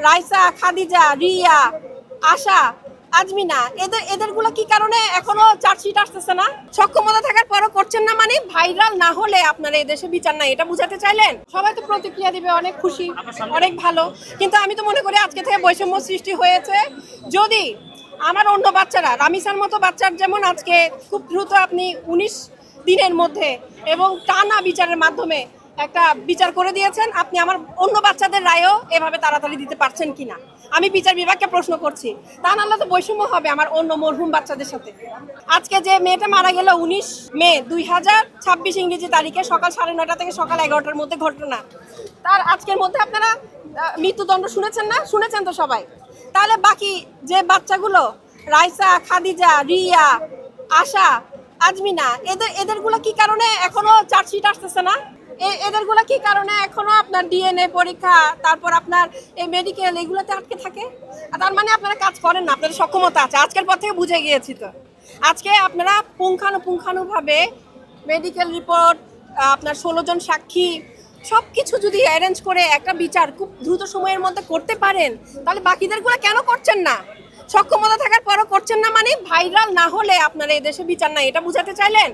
রাইসা, খাদিজা, রিয়া, আশা, আজমিনা, এদেরগুলো কি কারণে এখনো চার্জশিট আসতেছে না? সক্ষমতা থাকার পরও করছেন না, মানে ভাইরাল না হলে আপনারা এই দেশে বিচার নাই, এটা বুঝাতে চাইলেন? সবাই তো প্রতিক্রিয়া দিবে, অনেক খুশি, অনেক ভালো, কিন্তু আমি তো মনে করি আজকে থেকে বৈষম্য সৃষ্টি হয়েছে। যদি আমার অন্য বাচ্চারা, রামিসার মতো বাচ্চার যেমন আজকে খুব দ্রুত আপনি 19 দিনের মধ্যে এবং টানা বিচারের মাধ্যমে একটা বিচার করে দিয়েছেন, আপনি আমার অন্য বাচ্চাদের রায়ও এভাবে তাড়াতাড়ি দিতে পারছেন কিনা আমি বিচার বিভাগকে প্রশ্ন করছি। তা নাহলে তো বৈষম্য হবে আমার অন্য মরহুম বাচ্চাদের সাথে। আজকে যে মেয়েটা মারা গেল 19 মে 2026 ইংরেজি তারিখে সকাল 9:30 থেকে সকাল 11টার মধ্যে ঘটনা, তার আজকের মধ্যে আপনারা মৃত্যুদণ্ড শুনেছেন না? শুনেছেন তো সবাই। তাহলে বাকি যে বাচ্চাগুলো রাইসা, খাদিজা, রিয়া, আশা, আজমিনা, এদেরগুলো কি কারণে এখনো চার্জশিট আসতেছে না? এদেরগুলো কি কারণে এখনো আপনার ডিএনএ পরীক্ষা, তারপর আপনার এই মেডিকেল, এগুলোতে আটকে থাকে? তার মানে আপনারা কাজ করেন না, আপনাদের সক্ষমতা আছে। আজকের পর থেকে বুঝে গিয়েছি তো। আজকে আপনারা পুঙ্খানুপুঙ্খানুভাবে মেডিকেল রিপোর্ট, আপনার 16 জন সাক্ষী, সব কিছু যদি অ্যারেঞ্জ করে একটা বিচার খুব দ্রুত সময়ের মধ্যে করতে পারেন, তাহলে বাকিদেরগুলো কেন করছেন না? সক্ষমতা থাকার পরও করছেন না, মানে ভাইরাল না হলে আপনারা এই দেশে বিচার নাই, এটা বুঝাতে চাইলেন?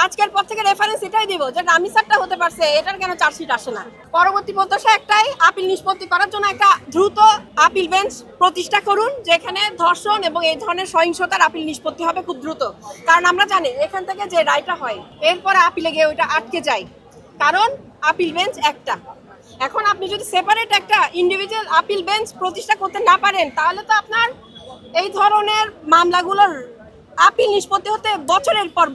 আজকের পর থেকে রেফারেন্স এটাই দিব যে রামিসারটা হতে পারছে, এটার কেন চার্জশিট আসে না? পরবর্তী প্রত্যাশা একটাই, আপিল নিষ্পত্তি করার জন্য একটা দ্রুত আপিল বেঞ্চ প্রতিষ্ঠা করুন, যেখানে ধর্ষণ এবং এই ধরনের সহিংসতার আপিল নিষ্পত্তি হবে খুব দ্রুত। কারণ আমরা জানি এখান থেকে যে রায়টা হয় এরপরে আপিলে গিয়ে ওইটা আটকে যায়, কারণ আপিল বেঞ্চ একটা। এখন আপনি যদি সেপারেট একটা ইন্ডিভিজুয়াল আপিল বেঞ্চ প্রতিষ্ঠা করতে না পারেন, তাহলে তো আপনার এই ধরনের মামলাগুলোর আপিল নিষ্পত্তি হতে বছরের পর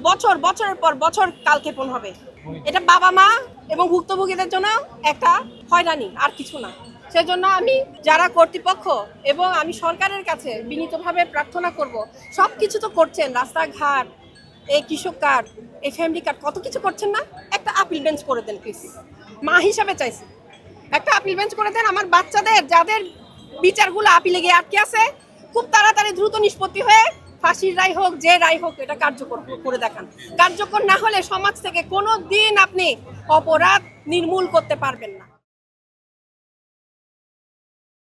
বছর কালক্ষেপণ হবে। এটা বাবা মা এবং ভুক্তভোগীদের জন্য একটা হয়রানি, আর কিছু না। সেজন্য আমি যারা কর্তৃপক্ষ এবং আমি সরকারের কাছে বিনীতভাবে প্রার্থনা করব, সব কিছু তো করছেন, রাস্তাঘাট, এই কৃষক কার্ড, এই ফ্যামিলি কার্ড, কত কিছু করছেন না? একটা আপিল বেঞ্চ করে দেন প্লিজ, মা হিসাবে চাইছি। একটা আপিল বেঞ্চ করে দেন, আমার বাচ্চাদের যাদের বিচারগুলো আপিলে গিয়ে আটকে আছে খুব তাড়াতাড়ি দ্রুত নিষ্পত্তি হয়ে ফাঁসির রায় হোক, যে রায় হোক, এটা কার্যকর করে দেখান। কার্যকর না হলে সমাজ থেকে কোনো দিন আপনি অপরাধ নির্মূল করতে পারবেন না।